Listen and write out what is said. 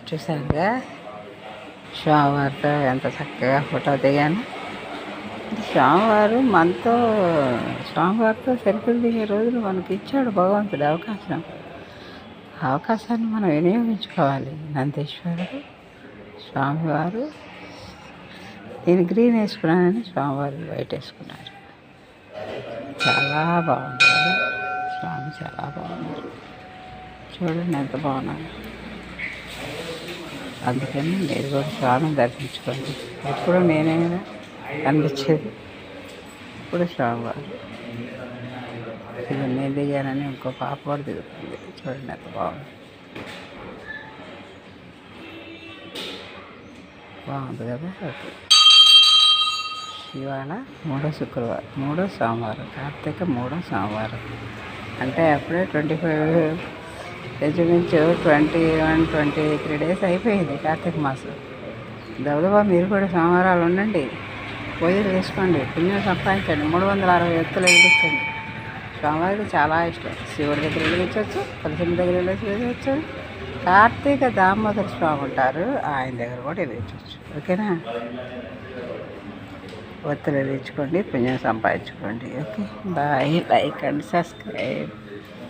చూసారుగా స్వామివారితో ఎంత చక్కగా ఫోటో దిగాను. స్వామివారితో సెల్ఫీలు దిగే రోజులు మనకి ఇచ్చాడు భగవంతుడు అవకాశాన్ని మనం వినియోగించుకోవాలి. నందీశ్వరుడు స్వామివారు, నేను గ్రీన్ వేసుకున్నానని స్వామివారు వైట్ వేసుకున్నారు. చాలా బాగుంటుంది. స్వామి చాలా బాగున్నారు. చూడండి ఎంత బాగున్నారు. అందుకని మీరు కూడా స్వామిని దర్శించుకోండి. ఎప్పుడు నేనే కనిపించేది, ఇప్పుడు స్వామివారు. ఇది నేను దిగానని ఇంకో పాప కూడా దిగుతుంది. చూడండి ఎంత బాగుంది కదా. ఇవాళ మూడో సోమవారం, కార్తీక 3వ సోమవారం. అంటే అప్పుడే 25 ఇంచుమించు 21, 23 డేస్ అయిపోయింది కార్తీక మాసం. దబదబా మీరు కూడా సోమవారాలు ఉండండి, పూజలు తీసుకోండి, పుణ్యం సంపాదించండి, 360 ఎత్తులు వెలిగించండి. స్వామివారికి చాలా ఇష్టం. శివుడి దగ్గర వెలిగించవచ్చు, తులసి దగ్గర వెలిగించవచ్చు. కార్తీక దామోదర స్వామి ఉంటారు, ఆయన దగ్గర కూడా వెలిగించవచ్చు. ఓకేనా? ఒత్తులు వెలిగించుకోండి, పుణ్యం సంపాదించుకోండి. Okay, bye. Like and subscribe.